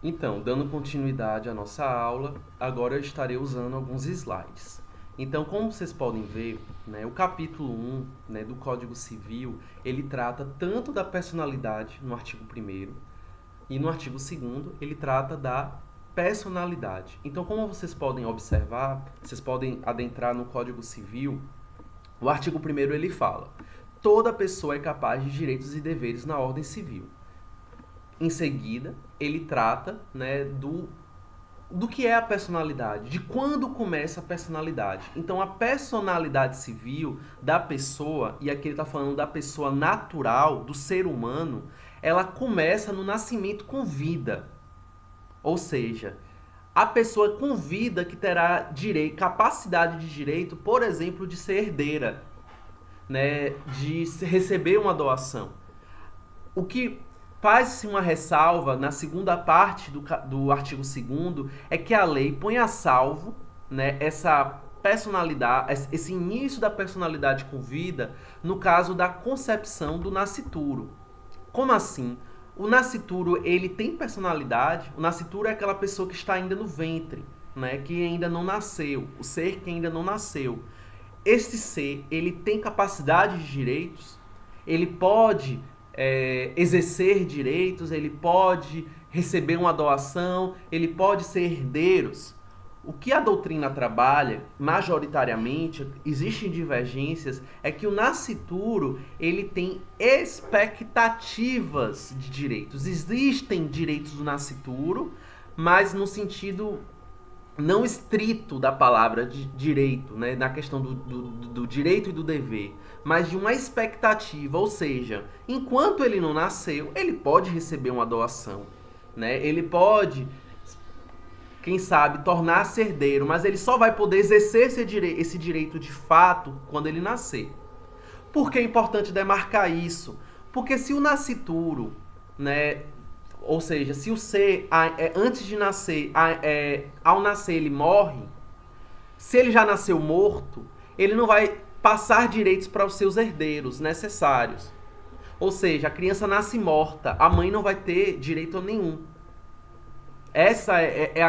Então, dando continuidade à nossa aula, agora eu estarei usando alguns slides. Então, como vocês podem ver, né, o capítulo 1, né, do Código Civil, ele trata tanto da personalidade no artigo 1º e no artigo 2º ele trata da personalidade. Então, como vocês podem observar, vocês podem adentrar no Código Civil, o artigo 1º ele fala: toda pessoa é capaz de direitos e deveres na ordem civil. Em seguida, ele trata, né, do que é a personalidade, de quando começa a personalidade. Então, a personalidade civil da pessoa, e aqui ele está falando da pessoa natural, do ser humano, ela começa no nascimento com vida. Ou seja, a pessoa com vida que terá direito, capacidade de direito, por exemplo, de ser herdeira, né, de receber uma doação. O que faz-se uma ressalva na segunda parte do artigo 2º é que a lei põe a salvo, né, essa personalidade, esse início da personalidade com vida no caso da concepção do nascituro. Como assim? O nascituro, ele tem personalidade. O nascituro é aquela pessoa que está ainda no ventre, né, que ainda não nasceu, o ser que ainda não nasceu. Este ser, ele tem capacidade de direitos, ele pode exercer direitos, ele pode receber uma doação, ele pode ser herdeiros. O que a doutrina trabalha, majoritariamente, existem divergências, é que o nascituro ele tem expectativas de direitos. Existem direitos do nascituro, mas no sentido não estrito da palavra de direito, né, na questão do direito e do dever, mas de uma expectativa, ou seja, enquanto ele não nasceu, ele pode receber uma doação, né? Ele pode, quem sabe, tornar-se herdeiro, mas ele só vai poder exercer esse direito de fato quando ele nascer. Por que é importante demarcar isso? Porque se o nascituro, né, ou seja, se o ser, antes de nascer, ao nascer ele morre, se ele já nasceu morto, ele não vai passar direitos para os seus herdeiros necessários. Ou seja, a criança nasce morta, a mãe não vai ter direito nenhum. Essa é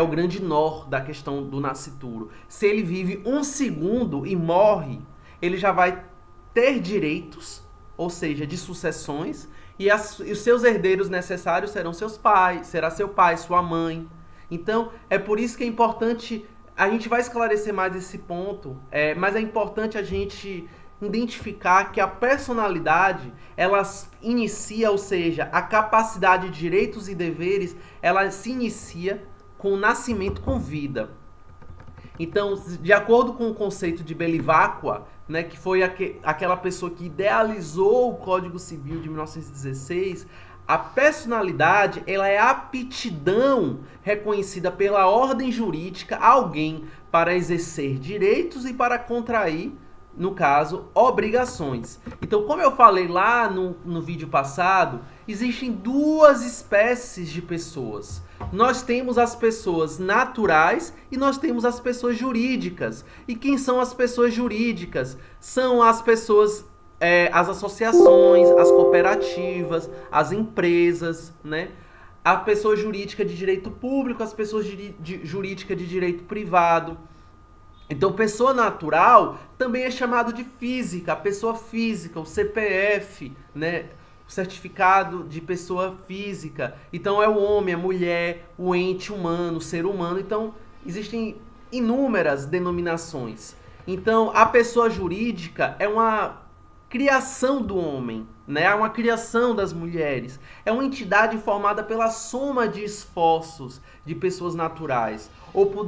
o grande nó da questão do nascituro. Se ele vive um segundo e morre, ele já vai ter direitos, ou seja, de sucessões, e os seus herdeiros necessários serão seus pais, será seu pai, sua mãe. Então, é por isso que é importante, a gente vai esclarecer mais esse ponto, mas é importante a gente identificar que a personalidade, ela inicia, ou seja, a capacidade de direitos e deveres, ela se inicia com o nascimento com vida. Então, de acordo com o conceito de Belivacqua, né, que foi aquela pessoa que idealizou o Código Civil de 1916, a personalidade ela é a aptidão reconhecida pela ordem jurídica a alguém para exercer direitos e para contrair, no caso, obrigações. Então, como eu falei lá no vídeo passado, existem duas espécies de pessoas. Nós temos as pessoas naturais e nós temos as pessoas jurídicas. E quem são as pessoas jurídicas? São as pessoas, as associações, as cooperativas, as empresas, né? A pessoa jurídica de direito público, as pessoas jurídica de direito privado. Então, pessoa natural também é chamado de física, a pessoa física, o CPF, né? O certificado de pessoa física. Então, é o homem, a mulher, o ente humano, o ser humano. Então, existem inúmeras denominações. Então, a pessoa jurídica é uma criação do homem, né? É uma criação das mulheres. É uma entidade formada pela soma de esforços de pessoas naturais ou por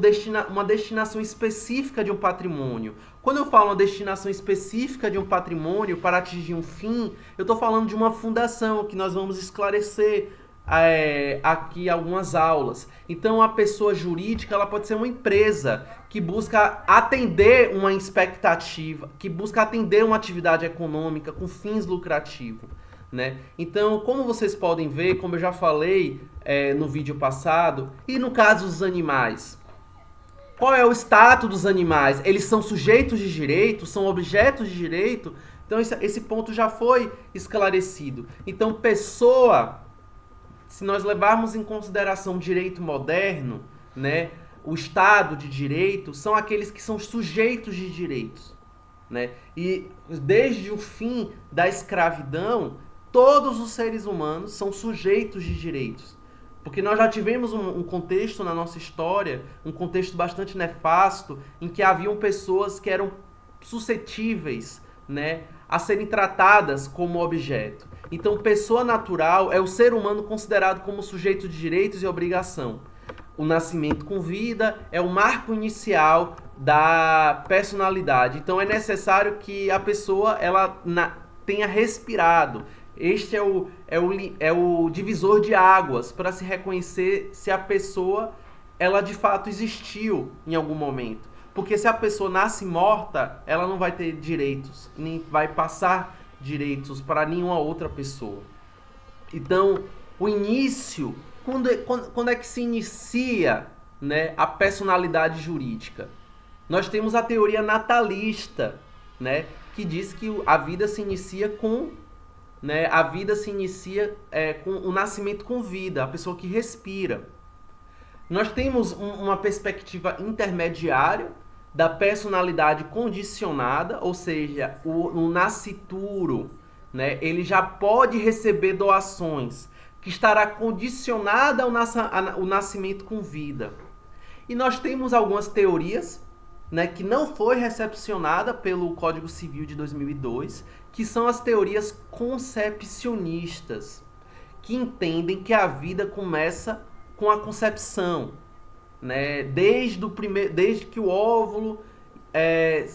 uma destinação específica de um patrimônio. Quando eu falo uma destinação específica de um patrimônio para atingir um fim, eu estou falando de uma fundação que nós vamos esclarecer aqui algumas aulas. Então, a pessoa jurídica ela pode ser uma empresa que busca atender uma expectativa, que busca atender uma atividade econômica com fins lucrativos, né? Então, como vocês podem ver, como eu já falei no vídeo passado, e no caso dos animais, qual é o status dos animais? Eles são sujeitos de direito? São objetos de direito? Então, esse ponto já foi esclarecido. Então, pessoa se nós levarmos em consideração o direito moderno, né, o Estado de Direito, são aqueles que são sujeitos de direitos, né? E desde o fim da escravidão, todos os seres humanos são sujeitos de direitos. Porque nós já tivemos um contexto na nossa história, um contexto bastante nefasto, em que haviam pessoas que eram suscetíveis, né, a serem tratadas como objeto. Então, pessoa natural é o ser humano considerado como sujeito de direitos e obrigação. O nascimento com vida é o marco inicial da personalidade. Então, é necessário que a pessoa tenha respirado. Este é o divisor de águas para se reconhecer se a pessoa ela de fato existiu em algum momento. Porque se a pessoa nasce morta, ela não vai ter direitos, nem vai passar direitos para nenhuma outra pessoa. Então, o início, quando é que se inicia, né, a personalidade jurídica? Nós temos a teoria natalista, né, que diz que a vida se inicia com com o nascimento com vida, a pessoa que respira. Nós temos uma perspectiva intermediária da personalidade condicionada, ou seja, o nascituro, né, ele já pode receber doações, que estará condicionada ao nascimento com vida. E nós temos algumas teorias, né, que não foi recepcionada pelo Código Civil de 2002, que são as teorias concepcionistas, que entendem que a vida começa com a concepção, né? Desde que o óvulo é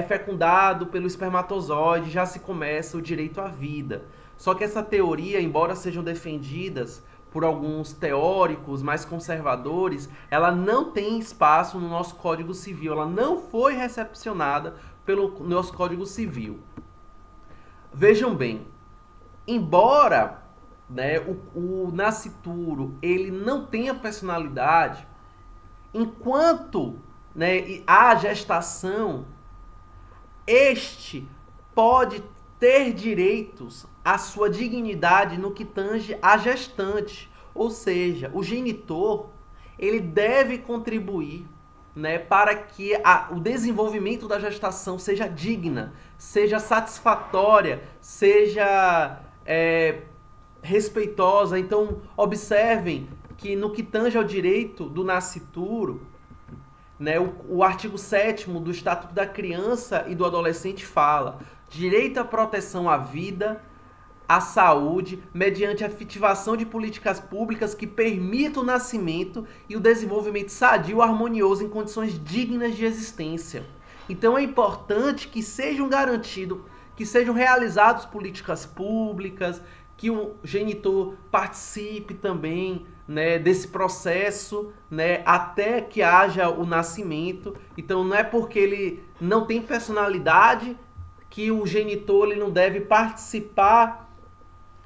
fecundado pelo espermatozoide, já se começa o direito à vida. Só que essa teoria, embora sejam defendidas por alguns teóricos mais conservadores, ela não tem espaço no nosso Código Civil, ela não foi recepcionada pelo nosso Código Civil. Vejam bem, embora, né, o nascituro ele não tenha personalidade, enquanto, né, há gestação, este pode ter direitos à sua dignidade no que tange à gestante. Ou seja, o genitor ele deve contribuir, né, para que o desenvolvimento da gestação seja digna, seja satisfatória, seja respeitosa. Então, observem que no que tange ao direito do nascituro, né, o artigo 7º do Estatuto da Criança e do Adolescente fala: direito à proteção à vida, à saúde, mediante a efetivação de políticas públicas que permitam o nascimento e o desenvolvimento sadio e harmonioso em condições dignas de existência. Então é importante que sejam garantidos, que sejam realizadas políticas públicas, que o genitor participe também, né, desse processo, né, até que haja o nascimento. Então não é porque ele não tem personalidade que o genitor ele não deve participar,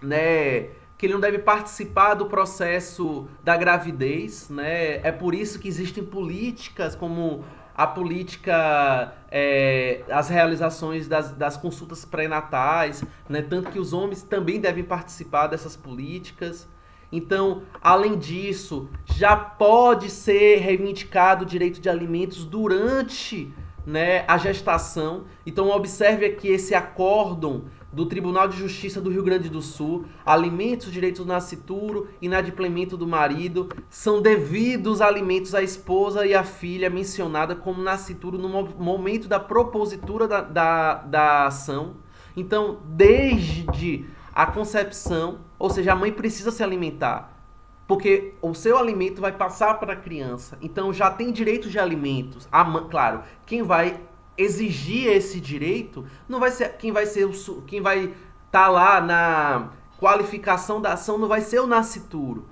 né, que ele não deve participar do processo da gravidez, né? É por isso que existem políticas como a política, as realizações das consultas pré-natais, né? Tanto que os homens também devem participar dessas políticas. Então, além disso, já pode ser reivindicado o direito de alimentos durante, né, a gestação. Então, observe aqui esse acórdão do Tribunal de Justiça do Rio Grande do Sul: alimentos, direitos do nascituro, inadimplemento do marido, são devidos alimentos à esposa e à filha mencionada como nascituro no momento da propositura da ação. Então, desde a concepção, ou seja, a mãe precisa se alimentar, porque o seu alimento vai passar para a criança. Então, já tem direito de alimentos. Claro, quem vai exigir esse direito não vai ser quem vai estar lá na qualificação da ação, não vai ser o nascituro,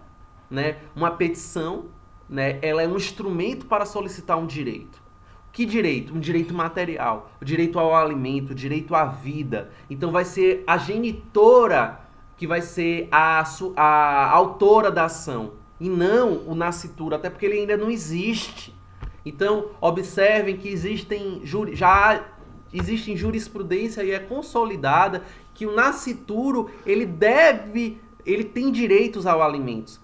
né? Uma petição, né, ela é um instrumento para solicitar um direito. Que direito? Um direito material, o direito ao alimento, o direito à vida. Então vai ser a genitora que vai ser a autora da ação, e não o nascituro, até porque ele ainda não existe. Então, observem que já existe jurisprudência e é consolidada que o nascituro ele deve ele tem direitos ao alimento,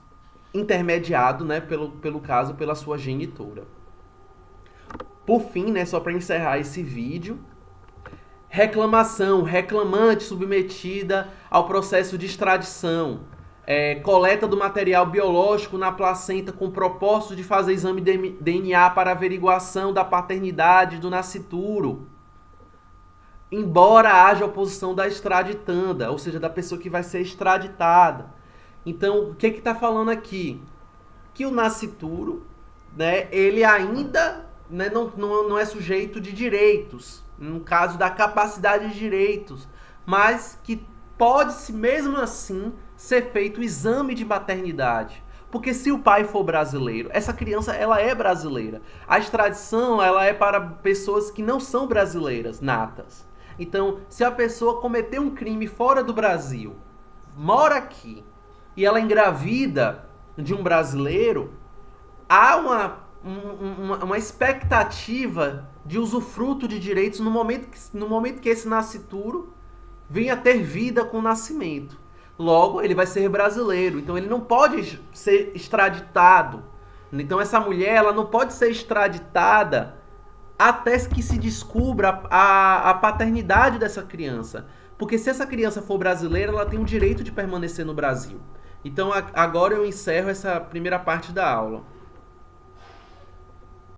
intermediado, né, pelo caso, pela sua genitora. Por fim, né, só para encerrar esse vídeo, reclamação, reclamante submetida ao processo de extradição, coleta do material biológico na placenta com propósito de fazer exame de DNA para averiguação da paternidade do nascituro, embora haja oposição da extraditanda, ou seja, da pessoa que vai ser extraditada. Então, o que está falando aqui? Que o nascituro, né, ele ainda, né, não é sujeito de direitos, no caso da capacidade de direitos, mas que pode-se mesmo assim ser feito o exame de maternidade. Porque se o pai for brasileiro, essa criança ela é brasileira. A extradição ela é para pessoas que não são brasileiras natas. Então, se a pessoa cometeu um crime fora do Brasil, mora aqui, e ela engravida de um brasileiro, há uma expectativa de usufruto de direitos no momento que esse nascituro venha ter vida com o nascimento. Logo, ele vai ser brasileiro, então ele não pode ser extraditado. Então essa mulher ela não pode ser extraditada até que se descubra a paternidade dessa criança. Porque se essa criança for brasileira, ela tem o direito de permanecer no Brasil. Então agora eu encerro essa primeira parte da aula.